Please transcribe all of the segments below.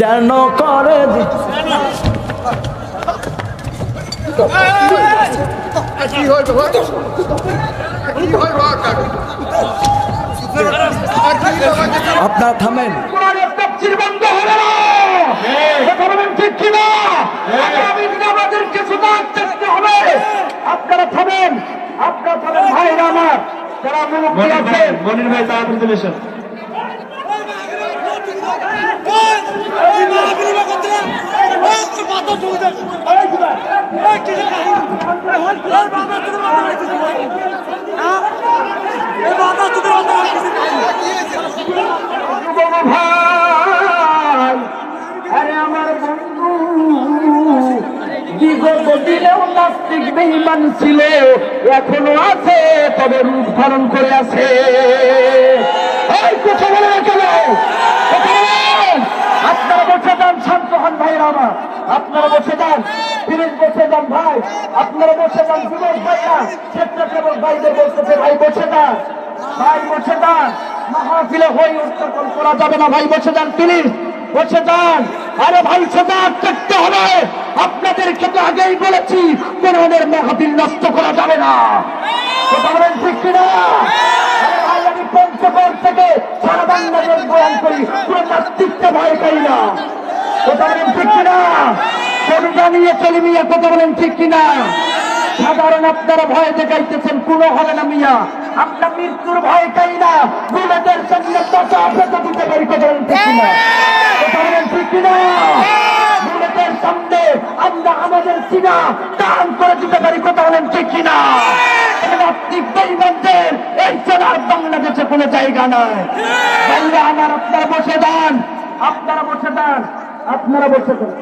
যেন করে আপনারা থামেন। বন্ধ হবে না, ঠিক কিনা? আমাদেরকে সুযোগ দেখতে হবে। আপনারা থামেন, আপনারা থামেন ভাইরা আমার, যারা মুরব্বী আছেন। মনির ভাই তাড়াতাড়ি চলে এসেন। আরে আমার বন্ধু বিগত দিনেও নাস্তিক বেঈমান ছিল, এখনো আছে, তবে রূপ ধারণ করে আছে। কথা বলে কেন? আপনারা বসে যান, শান্ত হন ভাইরা আমার, আপনারা বসে যান, প্লিজ বসে যান ভাই, আপনারা বসে যান। যুবক ভাইরা, স্বেচ্ছাসেবক ভাইদের বলতেছে ভাই বসে যান, ভাই বসে যান, মাহফিলে হই উত্থাপন করা যাবে না, ভাই বসে যান, প্লিজ বসে যান। আরে ভাই সজাগ থাকতে হবে, আপনাদেরকে তো আগেই বলেছি কোরআনের মাহফিল নষ্ট করা যাবে না। কথা বলেন ঠিক কিনা? ভাই আমি পঞ্চগড় থেকে সারা বাংলাদেশ বয়ান করি, পুরো নাস্তিককে ভয় পাই না। কথা বলেন ঠিক কিনা? করুণা নিয়ে চলি মিয়া, কথা বলেন ঠিক কিনা? সাধারণ আপনারা ভয় দেখাইতেছেন, কোনো হবে না মিয়া, আপনার মৃত্যুর ভয় পাই না, বুলেটের সামনে কথা আপনাকে দিতে পারি। কথা বলেন ঠিক কিনা? কথা বলেন ঠিক কিনা? বুলেটের সামনে আমরা আমাদের সিনা টান করে দিতে পারি। কথা বলেন ঠিক কিনা? এই চলার বাংলাদেশে কোনো জায়গা নাই। ভাইরা আমার, আপনারা বসে যান, আপনারা বসে যান, আপনারা বসে যান।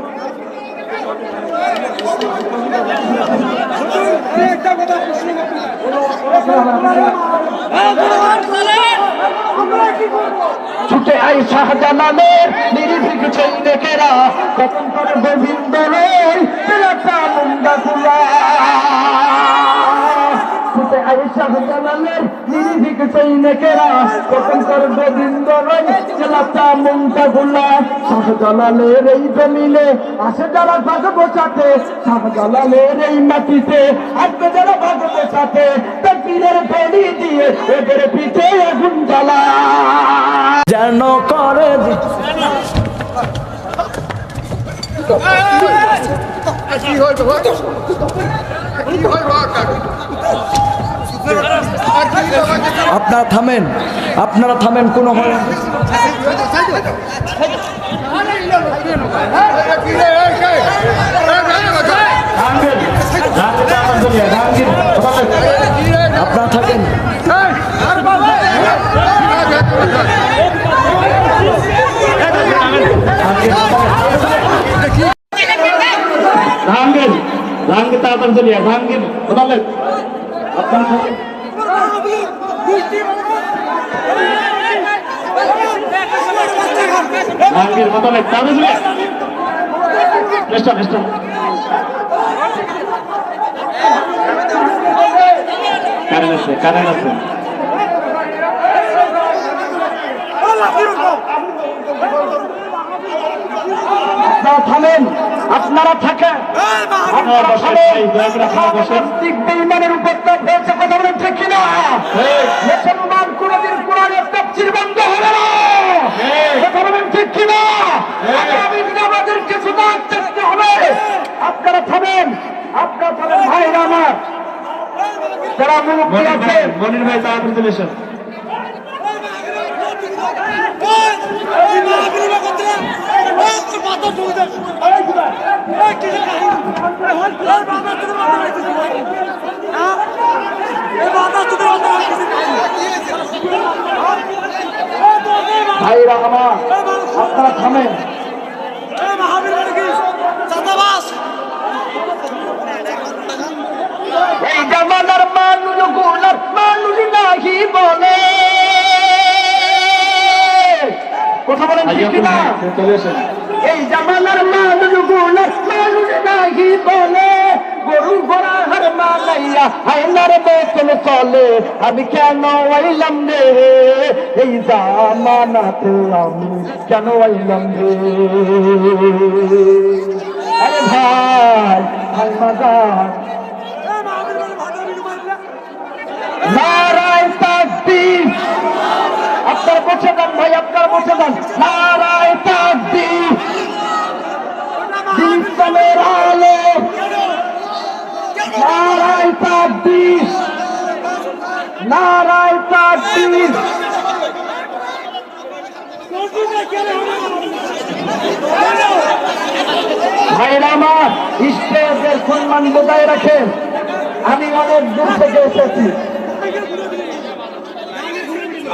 ছুটে আই শাহজালালের নিরিবিক সৈনিকেরা, কখন করে গোবিন্দ মুন্ডা গুলা। ছুটে আই শাহজালালের নিরিবিক সৈনিকেরা, কখন করে গোবিন্দ চেলাচা মুন্ডা গুলা। শাহজালালের এই জমিনে আসে যারা ভাগ বসাতে, শাহজালালের এই মাটিতে আসবে যারা ভাগ বসাতে, তাকবীরের ফেরি দিয়ে এদের পিঠে আগুন জ্বালা। যেন করে আপনারা থামেন, আপনারা থামেন, কোনো হয় আপনারা থাকেন। জাহাঙ্গীর, জাহাঙ্গীর তাড়াতাড়ি চলিয়ে, জাহাঙ্গীর বদলেন, আপনারা থাকেন। জাহাঙ্গীর বদলেন, তাড়াতাড়ি চলিয়ে। কারেন্ট আছে, কারেন্ট আছে। আপনারা থামেন, আপনারা থাকেন, বেঈমানের উপদ্রব হয়েছে। কথা বলেন ঠিক কিনা? মুসলমান কোনদিন কোরআনের তাফসীর বন্ধ হবে না। কথা বলেন ঠিক কিনা? আমাদেরকে সুযোগ দেখতে হবে। আপনারা থামেন, আপনারা থামেন ভাইরা আমার, যারা মুরব্বী আছেন। মনির ভাই তাড়াতাড়ি চলে এসেন। ভাইরা আমার, আপনারা থামেন। এই জামানার মানুষগুলো মানুষ নাহি বলে। কথা বলেন ঠিক কিনা? এই জামানার মানুষগুলো মানুষ নাহি বলে। গরু ঘোড়া হার মালাইয়া আয়নার বেতন চলে। আমি কেন আইলাম রে এই জামানাতে, আমি কেন আইলাম রে। নারায় তাকবীর। ভাইরা আমার, স্টেজের সম্মান বজায় রাখেন। আমি অনেক দূর থেকে এসেছি,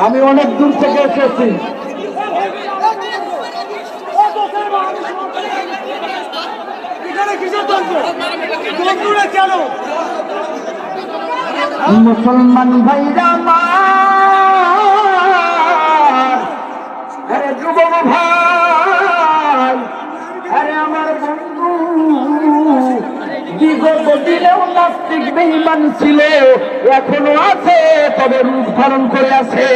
আমি অনেক দূর থেকে এসেছি। মুসলমান ভাইরা আমার, আরে যুবক ভাই, আরে আমার বন্ধু, বিগত দিনেও নাস্তিক বেঈমান ছিল, এখনো আছে, তবে রূপ ধারণ করে আছে।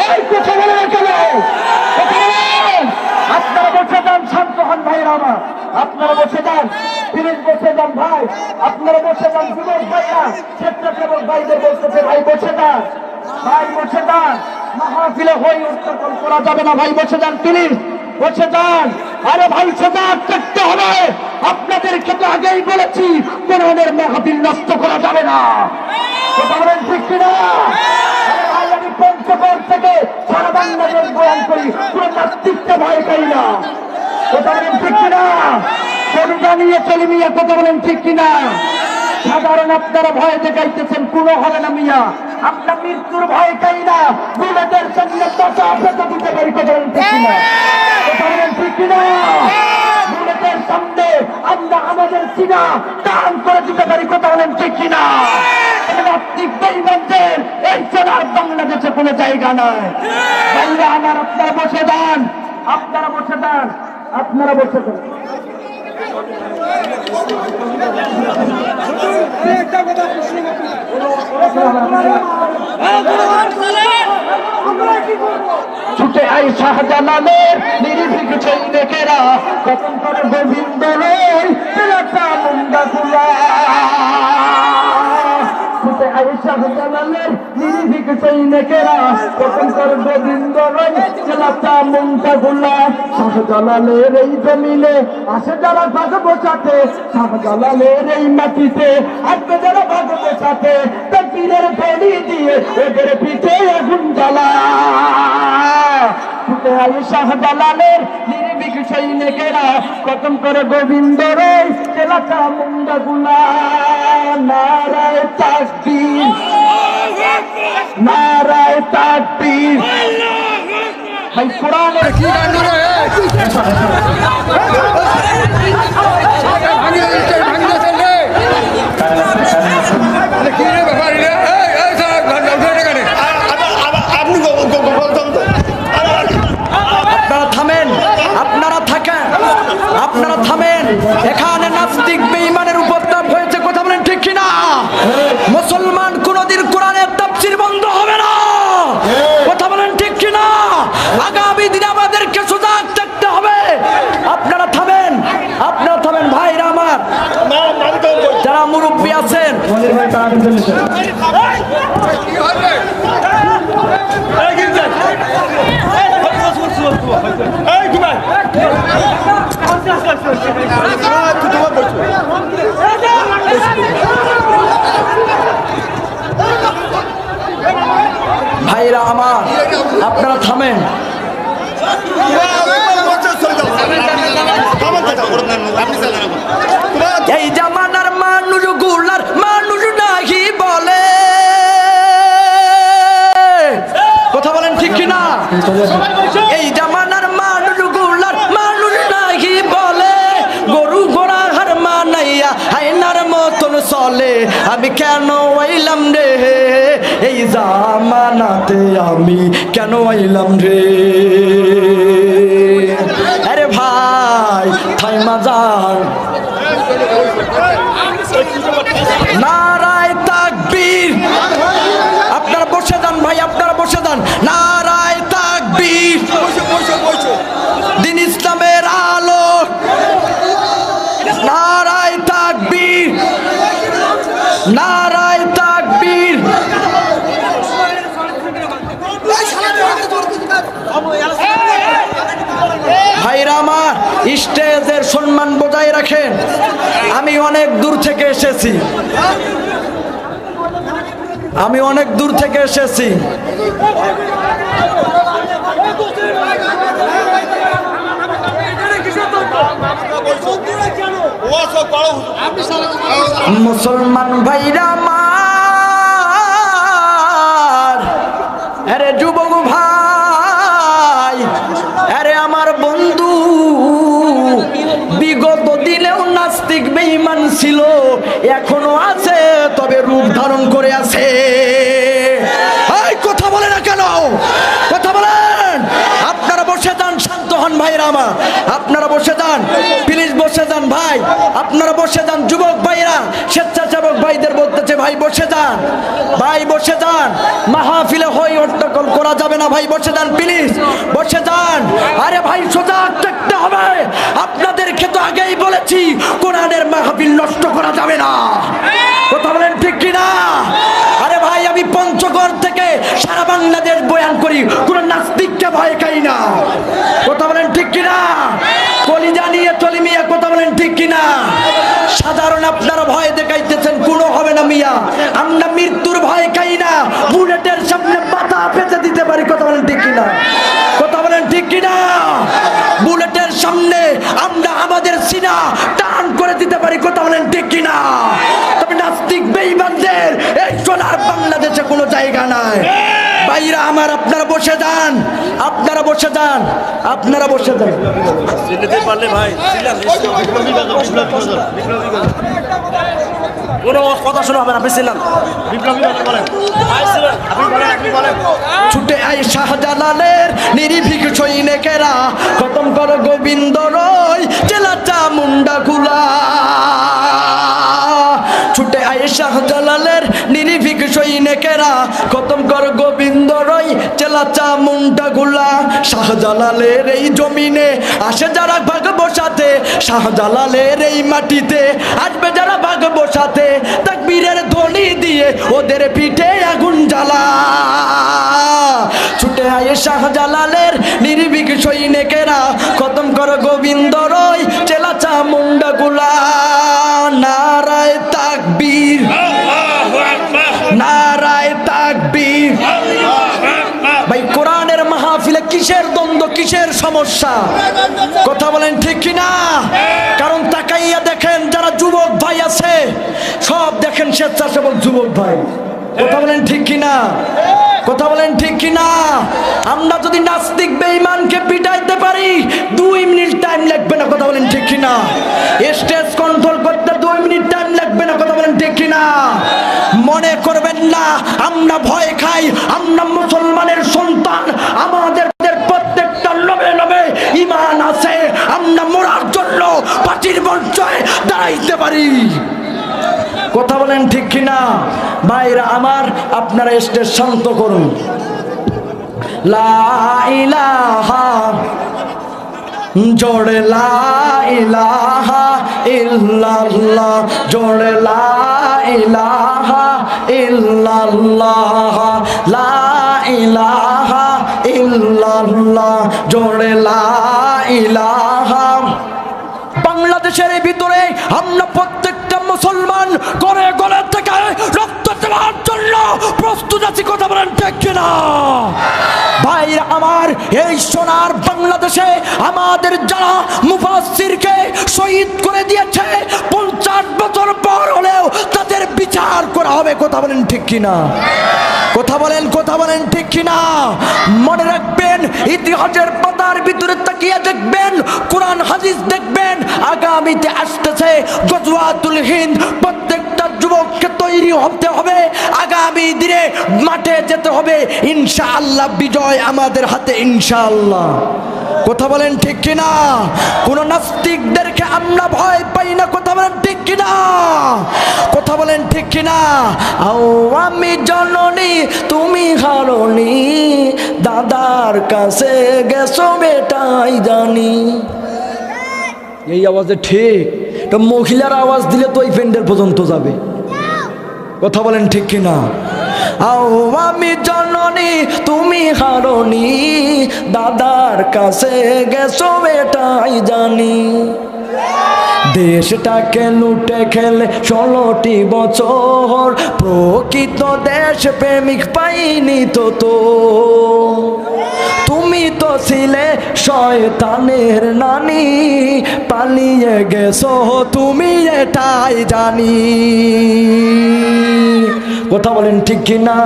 এই কথা বলে না কেন? আপনারা বসে যান, শান্ত হন ভাইরা আমার, আপনারা বসে যান, প্লিজ বসে যান ভাই, আপনারা বসে যান। যুবক ভাইরা, স্বেচ্ছাসেবক ভাইদের বলতেছে ভাই বসে যান, ভাই বসে যান, মাহফিলে হই উত্থাপন করা যাবে না, ভাই বসে যান, প্লিজ বসে যান। আরে ভাই সজাগ থাকতে হবে, আপনাদেরকে তো আগেই বলেছি কোরআনের মাহফিল নষ্ট করা যাবে না। কথা বলেন ঠিক কিনা? আরে ভাই, আমি পঞ্চগড় থেকে সারা বাংলাদেশ বয়ান করি, পুরো নাস্তিককে ভয় পাই না। কথা বলেন ঠিক কিনা? কবিতা নিয়ে চলি মিয়া, কথা বলেন ঠিক কিনা? সাধারণ আপনারা ভয় দেখাইতেছেন, কোনো হবে না মিয়া, আপনার মৃত্যুর ভয় পাই না, বুলেটের সামনে কথা আপনাকে দিতে পারি। কথা বলেন ঠিক কিনা? কথা বলেন ঠিক কিনা? বুলেটের সামনে আমরা আমাদের সিনা দান করে দিতে পারি। কথা বলেন ঠিক কিনা? নাস্তিক বেঈমানদের এই চেনার বাংলাদেশে কোনো জায়গা নাই। বাংলা আমার, আপনারা বসে যান, আপনারা বসে যান, আপনারা বসে যান। ছুটে আই শাহজালালের নিরিবিক সৈনিকেরা, কখন করে গোবিন্দ মুন্ডা গুলা। ছুটে আই শাহজালালের নিরিবিক সৈনিকেরা, কখন করে গোবিন্দ জেলাটা মুন্ডা গুলা। শাহজালালের এই জমিনে আসে যারা ভাগ বসাতে, শাহজালালের এই মাটিতে আসবে যারা ভাগ বসাতে, তাকবীরের বেড়ি দিয়ে ওদের পিঠে আগুন জ্বালা। ছুটে আই শাহজালালের নির্ভীক সৈনিকেরা, খতম করে গোবিন্দ রে জেলাটা মুন্ডা গুলা। নারায় তাকবীর, নারায় তাকবীর। ভাই কোরআনের কি গান রে? আপনারা থামেন, আপনারা থাকেন, আপনারা থামেন। এখানে নাস্তিক বেঈমানের উপদ্রব হয়েছে, কথা বলেন ঠিক কিনা? মুসলমান কোনদিন কোরআনের তাফসীর বন্ধ হবে না, কথা বলেন ঠিক কিনা? আগামী দিনে আমাদেরকে সজাগ থাকতে হবে। আপনারা থামেন, আপনারা থামেন ভাইরা আমার, যারা মুরব্বী আছেন। ভাইরা আমার, আপনারা থামেন। এই জামানার মানুষ গুলার মানুষ নাহি বলে, কথা বলেন ঠিক কিনা? এই জামানার মানুষ গুলার মানুষ নাহি বলে, গরু ঘোড়া হার মানাইয়া হাইনার মতন চলে। আমি কেন আইলাম রে এই জামানাতে, আমি কেন আইলাম রে? আরে ভাই থাইমা যান। নারায় তাকবীর। আপনারা বসে যান ভাই, আপনারা বসে যান। নারায় তাকবীর। দিন ইসলামের আলো। নারায় তাকবীর, নারায় তাকবীর। ভাইরা আমার, স্টেজের সম্মান বজায় রাখেন। আমি অনেক দূর থেকে এসেছি। আমি অনেক দূর থেকে এসেছি। মুসলমান ভাইরা আমার, আরে যুবক ভাই, আরে আমার বন্ধু, বিগত দিনেও নাস্তিক বেঈমান ছিল, এখনো আছে, তবে রূপ ধারণ করে আছে। এই কথা বলে না কেন? কথা বলেন। আপনারা বসে যান, শান্ত হন ভাইরা আমার, আপনারা বসে যান, প্লিজ বসে যান ভাই, আপনারা বসে যান। যুবক ভাইরা, স্বেচ্ছাসেবক ভাইদের বলতেছে ভাই বসে যান, ভাই বসে যান, মাহফিলে হই হট্টগোল করা যাবে না, ভাই বসে যান, প্লিজ বসে যান। আরে ভাই সজাগ থাকতে হবে, আপনাদেরকে তো আগেই বলেছি কোরআনের মাহফিল নষ্ট করা যাবে না। কথা বলেন ঠিক কিনা? আরে ভাই আমি পঞ্চগড় থেকে সারা বাংলাদেশ বয়ান করি, কোন নাস্তিককে ভয় খাই না। কথা বলেন ঠিক কিনা? কলিজা নিয়ে চলি মিয়া, কথা বলেন ঠিক কিনা? সাধারণ আপনারা ভয় দেখাইতেছেন, কোনো হবে না মিয়া, আমরা মৃত্যুর ভয় খাই না, বুলেটের সামনে মাথা পেতে দিতে পারি। কথা বলেন ঠিক কিনা? কথা বলেন ঠিক কিনা? বুলেটের সামনে আমরা আমাদের সিনা টান করে দিতে পারি। কথা বলেন ঠিক কিনা? তবে নাস্তিক বেঈমানদের এই সোনার বাংলাদেশে কোনো জায়গা নাই। ভাইরা আমার, আপনারা বসে যান, আপনারা বসে যান, আপনারা বসে যান। কোনো কথা শোনা হবে না, বেশিলাম ছুটে আয় শাহজালালের নিরিভিক সৈনিকেরা, খতম কর গোবিন্দ রয় চেলাচা মুন্ডা গুলা। ছুটে আয় শাহজালালের নিরিভিক সৈনিকেরা, খতম কর গোবিন্দ রয় চেলাচা মুন্ডা গুলা। শাহজালালের এই জমিনে আসে যারা ভাগ বসাতে, শাহজালালের এই মাটিতে আসবে যারা ভাগ বসাতে, তাকবীরের ধ্বনি দিয়ে ওদের পিঠে আগুন জ্বালা। ছুটে আয় শাহজালালের নির্ভীক সৈনিকেরা, খতম কর গোবিন্দ রয় চেলাচা মুন্ডা গুলা। নারায়ে তাকবীর, নারায়ে তাকবীর। ভাই কোরআনের মাহফিলে কিসের দ্বন্দ্ব, কিসের সমস্যা? কথা বলেন ঠিক কিনা? কারণ তাকাইয়া দেখেন যারা যুবক ভাই আছে, সব দেখেন স্বেচ্ছাসেবক যুবক ভাই। কথা বলেন ঠিক কিনা? কথা বলেন ঠিক কিনা? আমরা যদি নাস্তিক বেঈমানকে পিটাইতে পারি 2 মিনিট টাইম লাগবে না। কথা বলেন ঠিক কিনা? স্টেজ কন্ট্রোল করতে 2 মিনিট টাইম লাগবে না। কথা বলেন ঠিক কিনা? মনে করবেন না আমরা ভয় খাই, আমরা মুসলমানের সন্তান, আমাদের প্রত্যেকটা লোভে লোভে ঈমান আছে, আমরা মরার জন্য পাটির মঞ্চে দাঁড়াইতে পারি। কথা বলেন ঠিক কিনা? ভাইরা আমার, আপনারা স্টেজ শান্ত করুন। লা ইলাহা, জোড়ে লা ইলাহা ইল্লাল্লাহ, জোড়ে লা ইলাহা ইল্লাল্লাহ, লা ইলাহা ইল্লাল্লাহ, জোড়ে লা ইলাহা। বাংলাদেশের ভিতরে আমরা প্রত্যেকটা মুসলমান করে গলে থেকে রক্ত দেওয়ার জন্য প্রস্তুত আছি। কথা বলেন ঠিক কিনা? ভাইরা আমার, এই সোনার বাংলাদেশে আমাদের যারা মুফাসসিরকে শহীদ করে দিয়েছে, 50 বছর পর হলেও তাদের বিচার করা হবে। কথা বলেন ঠিক কিনা? কথা বলেন, কথা বলেন ঠিক কিনা? মনে রাখবেন, ইতিহাসের পাতার ভিতরে তাকিয়ে দেখবেন, কোরআন হাদিস দেখবেন, আগামীতে আসতেছে গজওয়াতুল হিন্দ। প্রত্যেকটা যুবককে তৈরি হতে হবে, আগামী দিনে মাঠে যেতে হবে। ইনশাআল্লাহ বিজয় আমাদের হাতে, ইনশাআল্লাহ। কথা বলেন ঠিক কিনা? কোন নাস্তিকদেরকে আমরা ভয় পাই না। কথা বলেন ঠিক কিনা? কথা বলেন ঠিক কিনা? আমি জননী তুমি হারনি, দাদার কাছে গেছো বেটাই জানি। এই আওয়াজে ঠিক, তো মহিলার আওয়াজ দিলে তো ওই প্যান্ডেল পর্যন্ত যাবে। কথা বলেন ঠিক কিনা? আমি জননী তুমি হারনি, দাদার কাছে গেছো বেটাই জানি। দেশটাকে লুটে খেলে 16টি বছর, প্রকৃত দেশ প্রেমিক পাইনি তো তুমি তো ছিলে শয়তানের নানি, পালিয়ে গেছো তুমি এটাই জানি। কথা বলেন ঠিক কিনা?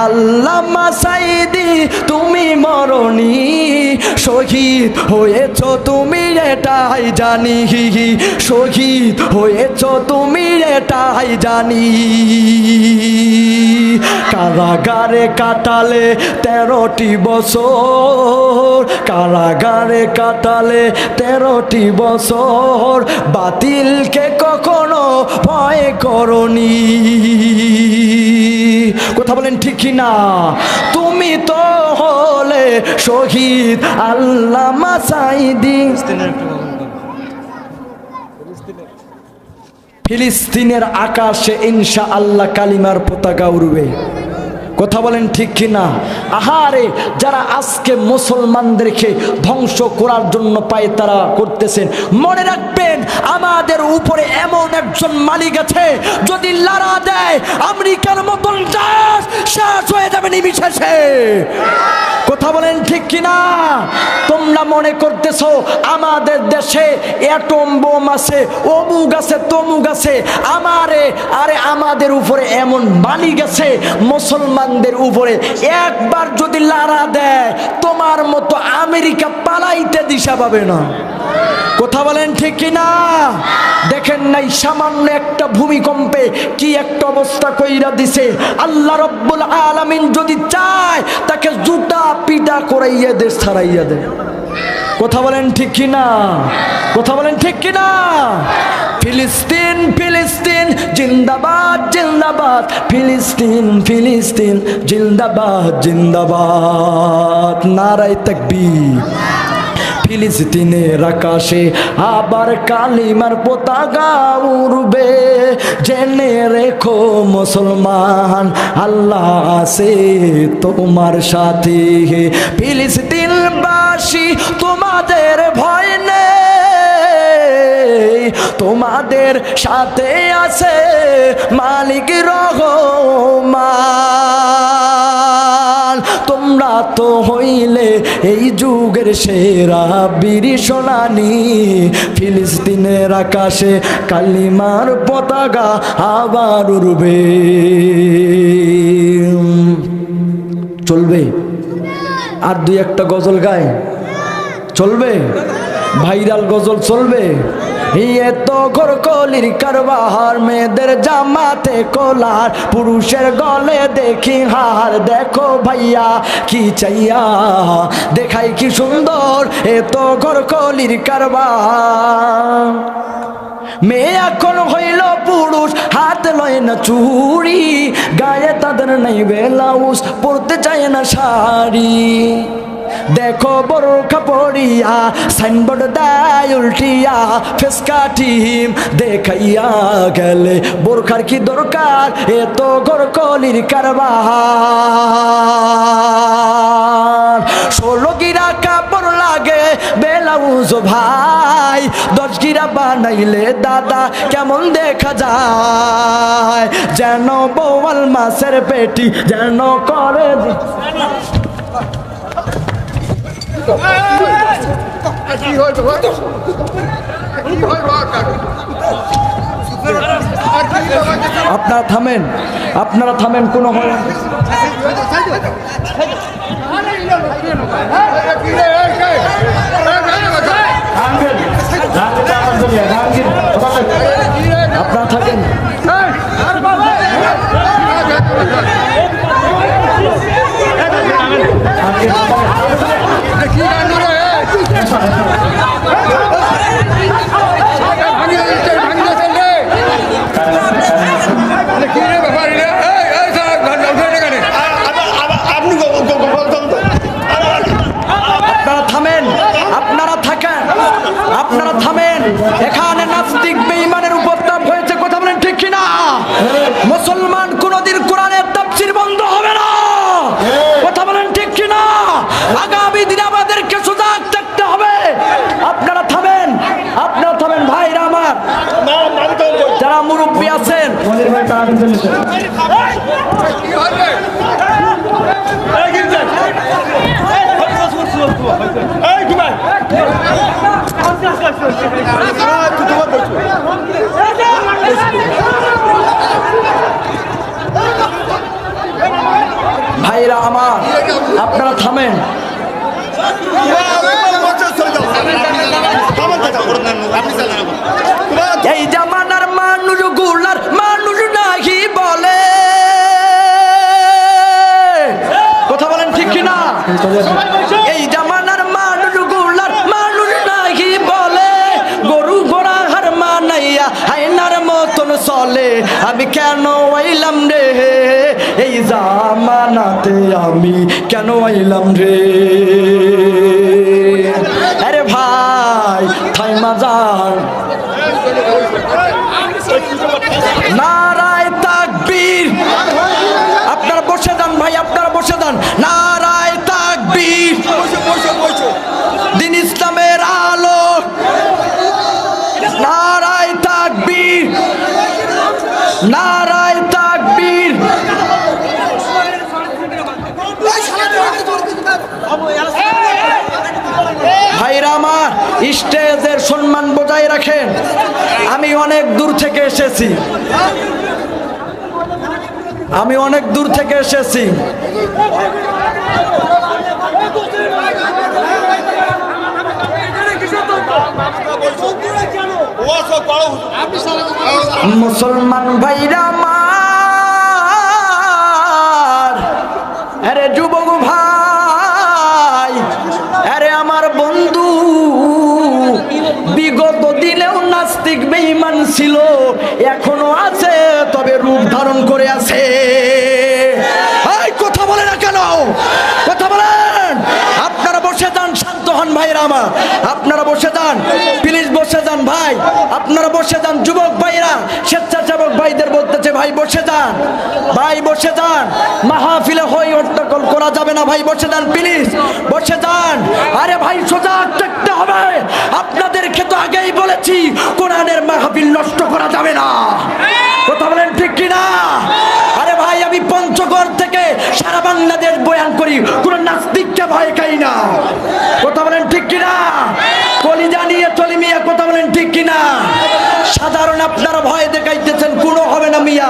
আল্লামা সাইদি তুমি মরণি, শহীদ হয়েছ তুমি এটাই জানি, শহীদ হয়েছ তুমি এটাই জানি। কারাগারে কাটালে 13টি বছর, কারাগারে কাটালে 13টি বছর, বাতিলকে কখনো ভয় করনি। কথা বলেন ঠিক কিনা? তুমি তো হলে শহীদ আল্লামা সাইদি। ফিলিস্তিনের আকাশে ইনশাআল্লাহ কালিমার পতাকা উড়বে। কথা বলেন ঠিক কিনা? আহারে, যারা আজকে মুসলমানদেরকে ধ্বংস করার জন্য পায়তারা করতেছেন, মনে রাখবেন আমাদের উপরে এমন একজন মালিক আছে, যদি লড়া দেয় আমেরিকার মতন দেশ শেষ হয়ে যাবে নিমিষে। কথা বলেন ঠিক কিনা? তোমরা মনে করতেছো আমাদের দেশে অ্যাটম বোম আছে, অমুক আছে, তমুক আছে। আরে আমাদের উপরে এমন মালিক আছে, মুসলমানদের উপরে একবার যদি লড়া দেয় তোমার মতো আমেরিকা পালাইতে দিশা পাবে না। কথা বলেন ঠিক কিনা? দেখেন নাই সামান্য একটা ভূমিকম্পে কি একটা অবস্থা কইরা দিছে। আল্লাহ রব্বুল আলামিন যদি চায় তাকে জুতা পিটা করাইয়া দেশ ছাড়াইয়া দেয়। কথা বলেন ঠিক কিনা? কথা বলেন ঠিক কিনা? ফিলিস্তিন ফিলিস্তিন জিন্দাবাদ জিন্দাবাদ, ফিলিস্তিন ফিলিস্তিন জিন্দাবাদ জিন্দাবাদ, নারায়ে তাকবীর। ফিলিস্তিনের আকাশে আবার কালিমার পতাকা উড়বে, জেনে রেখো মুসলমান আল্লাহ আছে তোমার সাথে। ফিলিস্তিনবাসী তোমাদের ভয় নেই, তোমাদের সাথে আছে মালিক রহমান। তোমরা তো হইলে এই যুগের সেরা বীর সোনানি, ফিলিস্তিনের আকাশে কালিমার পতাকা আবার উড়বে। চলবে? আর দুই একটা গজল গায় চলবে? ভাইরাল গজল চলবে? এত ঘর কলির কারবার, মেয়েদের জামাতে কোলার, পুরুষের গলে দেখি হার। দেখো ভাইয়া কি চাইয়া দেখাই কি সুন্দর, এত ঘর কলির কারবার। মেয়ে এখন হইল পুরুষ, হাত লয় না চুড়ি, গায়ে তাদের নাই ব্লাউজ, পড়তে চায় না শাড়ি। দেখো বোরখা পড়িয়া সাইনবোর্ড দেয় উল্টিয়া, ফেসকা টিম দেখাইয়া গেলে বোরখার কি দরকার, এত ঘর কলির কারবার। 16 গিরা কাপড় লাগে ব্লাউজ ভাই, 10 গিরা বানাইলে দাদা কেমন দেখা যায়, যেন বোয়াল মাছের পেটি যেন করে। আপনারা থামেন, আপনারা থামেন, কোনো হয় আপনারা থাকেন। আপনারা থামেন, এখানে নাস্তিক বেঈমানের উপদ্রব হয়েছে। কথা বলেন ঠিক কিনা? মুসলমান কোনদিন কোরআনের তাফসীর বন্ধ হবে না। কথা বলেন ঠিক কিনা? আগামী দিনে আমাদেরকে সজাগ থাকতে হবে। আপনারা থামেন, আপনারা থামেন ভাইরা আমার। তাড়াতাড়ি চলেছে। ভাইরা আমার, আপনারা থামেন। এই জামানার মানুষ গুলার মানুষ নাহি বলে, কথা বলেন ঠিক কিনা? এই জামানার মানুষ গুলার মানুষ নাহি বলে, গরু ঘোড়া হার মানাইয়া হাইনার মতন চলে। আমি কেন আইলাম রে এই জামানাতে, আমি কেন আইলাম রে? আরে ভাই থাইমা যান, নারায়ে তাকবীর। আপনারা বসে যান ভাই, আপনারা বসে যান। নারায়ে তাকবীর। দিন ইসলামের আলো, নারায়ে তাকবীর, নারায়ে তাকবীর। ভাইরা আমার, স্টেজের সম্মান বজায় রাখেন। আমি অনেক দূর থেকে এসেছি, আমি অনেক দূর থেকে এসেছি। মুসলমান ভাইরা আমার, আরে যুবক ভাই, আরে আমার বন্ধু, বিগত দিনেও নাস্তিক বেঈমান ছিল, এখনো আছে, তবে রূপ ধারণ করে আছে। এই কথা বলে না কেন? কথা বলেন। আপনারা বসে যান, শান্ত হন ভাইরা আমার, আপনারা বসে যান, প্লিজ বসে যান ভাই, আপনারা বসে যান। যুবক ভাইরা, স্বেচ্ছাসেবক ভাইদের বলতেছে ভাই বসে যান, ভাই বসে যান। মাহফিলে হই হট্টগোল করা যাবে না ভাই, বসে যান প্লিজ, বসে যান। আরে ভাই সজাগ থাকতে হবে। আপনাদেরকে তো আগেই বলেছি কোরআনের মাহফিল নষ্ট করা যাবে না, কথা বলেন ঠিক কিনা? আরে ভাই আমি পঞ্চগড় থেকে সারা বাংলাদেশ বয়ান করি, কোন নাস্তিককে ভয় খাই না, কথা বলেন ঠিক কিনা? কলিজা নিয়ে চলি মিয়া, কথা বলেন ঠিক কিনা? সাধারণ আপনারা ভয় দেখাইতেছেন, কোনো হবে না মিয়া।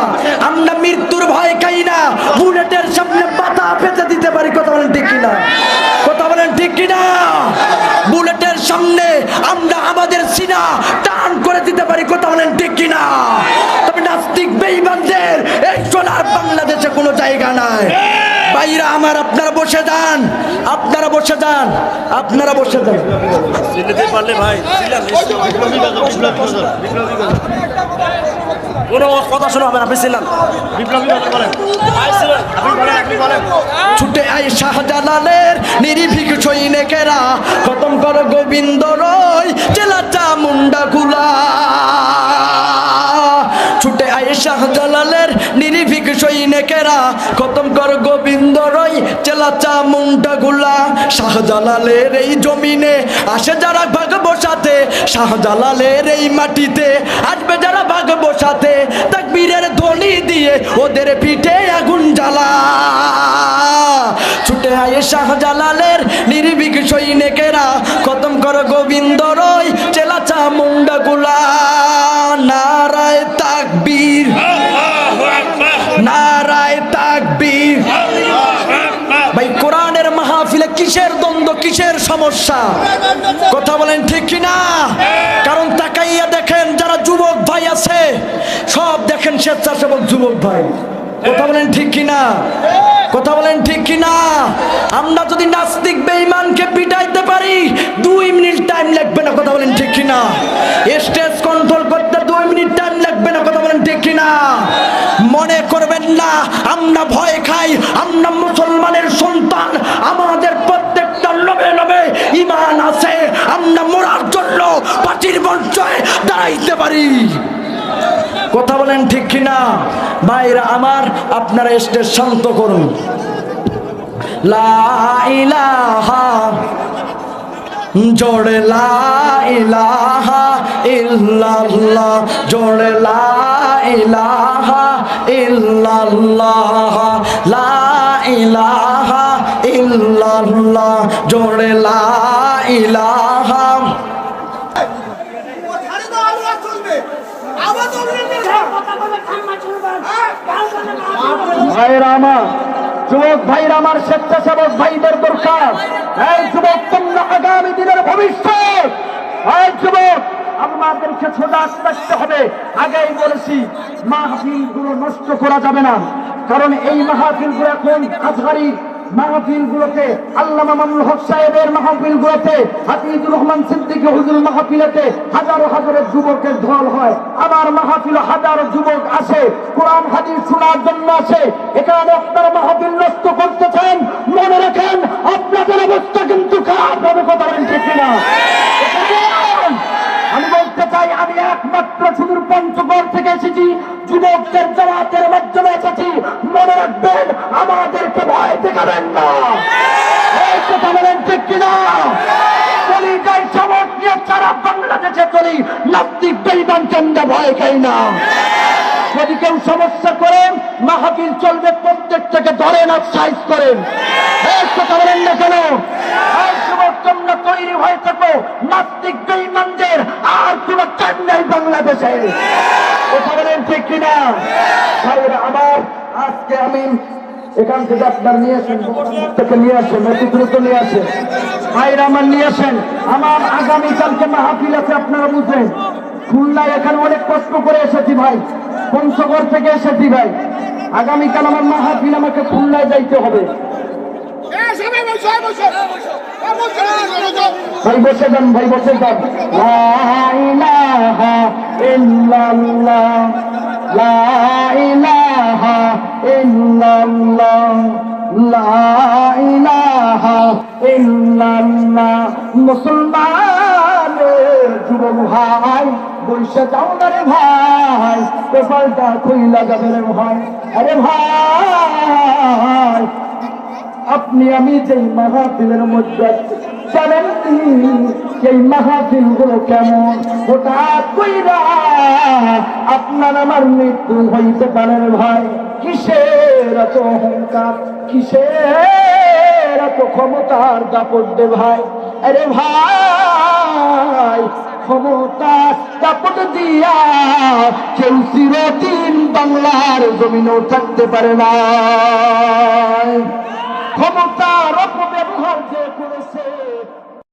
আমরা মৃত্যুর ভয় খাই না, বুলেটের সামনে পাতা পেতে দিতে পারি, কথা বলেন ঠিক কিনা? কথা বলেন ঠিক কিনা? বুলেটের সামনে আমরা আমাদের সিনা টান করে দিতে পারি, কথা বলেন ঠিক কিনা? তবে নাস্তিক বেঈমানদের এই সোনার বাংলাদেশে কোনো জায়গা নাই। ভাইরা আমার, আপনারা বসে যান, আপনারা বসে যান, আপনারা বসে যান। কোনো কথা শোনা হবে না, আপনি ছিলেন ছুটে আই শাহজালালের নিরিভিক সৈনিকেরা, খতম কর গোবিন্দ রয় চেলাচা মুন্ডা গুলা। ছুটে আই শাহজালালের নিরিভিক সৈনিকেরা, খতম কর গোবিন্দ রয় চেলাচা মুন্ডা গুলা। শাহজালালের এই জমিনে আসে যারা ভাগ বসাতে, শাহজালালের এই মাটিতে আসবে যারা ভাগ বসাতে, তাকবীরের ধ্বনি দিয়ে ওদের পিঠে আগুন জ্বালা। ছুটে আয় শাহজালালের নির্ভীক সৈনিকেরা, খতম কর গোবিন্দ রয় চেলাচা মুন্ডা গুলা। নারায়ে তাকবীর, নারায়ে তাকবীর। ভাই কোরআনের মাহফিলে কিসের দ্বন্দ্ব, কিসের সমস্যা, কথা বলেন ঠিক কিনা? কারণ তাকাইয়া দেখেন যারা যুবক ভাই আছে, সব দেখেন স্বেচ্ছাসেবক যুবক ভাই, কথা বলেন ঠিক কিনা? কথা বলেন ঠিক কিনা? আমরা যদি নাস্তিক বেঈমানকে পিটাইতে পারি 2 মিনিট টাইম লাগবে না, কথা বলেন ঠিক কিনা? স্টেজ কন্ট্রোল করতে 2 মিনিট টাইম লাগবে না, কথা বলেন ঠিক কিনা? মনে করবেন না আমরা ভয় খাই, আমরা মুসলমানের সন্তান, আমাদের প্রত্যেকটা লোভে লোভে ঈমান আছে, আমরা মরার জন্য পাচির মঞ্চে দাঁড়াইতে পারি, কথা বলেন ঠিক কিনা? ভাইরা আমার, আপনারা স্টেজ শান্ত করুন। লা ইলাহা, জোড়ে লা ইলাহা ইল্লাল্লাহ, জোড়ে লা ইলাহা ইল্লাল্লাহ লা ইলাহা ইল্লাল্লাহ জোরে লা ইলাহা। ভাইরা আমার, যুবক ভাইরা আমার, স্বেচ্ছাসেবক ভাইদের দরকার। এই যুবক, তোমরা আগামী দিনের ভবিষ্যৎ। এই যুবক, আমাদেরকে সজাগ থাকতে হবে। আগেই বলেছি, মাহফিল গুলো নষ্ট করা যাবে না, কারণ এই মাহফিল গুলো এখন আজহারি মাহফিল গুলোতে, আল্লামা মামুনুল হক সাহেবের মাহফিল গুলোতে, হাফিজুর রহমান সিদ্দিকী হুজুর মাহফিলেতে হাজারো হাজারো যুবকের ঢল হয়। আমার মাহফিল হাজারো যুবক আসে, কোরআন হাদিস শোনার জন্য আসে। এখানে আপনারা মাহফিল নষ্ট করতেছেন, মনে রাখেন আপনাদের অবস্থা কিন্তু খারাপ হবে। কথা বলেন ঠিক কিনা? আমি বলতে চাই, আমি একমাত্র সুদূর পঞ্চগড় থেকে এসেছি, যুবকদের জামাতের মাধ্যমে এসেছি। মনে রাখবেন, আমাদেরকে ভয় দেখাবেন না। এই কথা বলেন ঠিক কিনা? চলি যাই চমক নিয়ে সারা বাংলাদেশে চলি, নাস্তিক বেঈমান কেন্দ্রে ভয় খাই না। যদি কেউ সমস্যা করেন, মাহফিল চলবে, প্রত্যেকটাকে ধরেন আর সাইজ করেন। এই কথা বলেন না কেন? এই যুবক, তোমরা তৈরি হয়ে থাকো, নাস্তিক বেঈমানদের আর কোন টাইম নেই বাংলাদেশে। কথা বলেন ঠিক কিনা? ভাইরা আমার, আজকে আমি এখান থেকে আপনার নিয়ে আসেন, থেকে নিয়ে আসেন, অতি দ্রুত নিয়ে আসেন। ভাইরা আমার, নিয়ে আসেন। আমার আগামীকালকে মাহফিল আছে, আপনারা বুঝলেন। খুলনায় এখানে অনেক কষ্ট করে এসেছি ভাই, পঞ্চগড় থেকে এসেছি ভাই। আগামীকাল আমার মাহফিল, আমাকে খুলনায় যাইতে হবে। ভাই বসে যান, ভাই বসে যান। লা ইলাহা ইল্লাল্লাহ, লা ইলাহা ইল্লাল্লাহ, লা ইলাহা ইল্লাল্লাহ। মুসলমানের যুবক ভাই, বৈশা যাও না রে ভাই, কপালটা খুইলা যাবে রে ভাই। আরে ভাই, আপনি আমি যেই মাহফিলের মধ্যে জানেন এই মাহফিল গুলো কেমন, হঠাৎ কইরা আপনার আমার মৃত্যু হইতে পারে রে ভাই। কিসের এত অহংকার, কিসের এত ক্ষমতার দাপট দে ভাই। আরে ভাই, ক্ষমতার দাপট দিয়া কেউ চিরদিন বাংলার জমিনও থাকতে পারে না। ক্ষমতার অপব্যবহার যে করেছে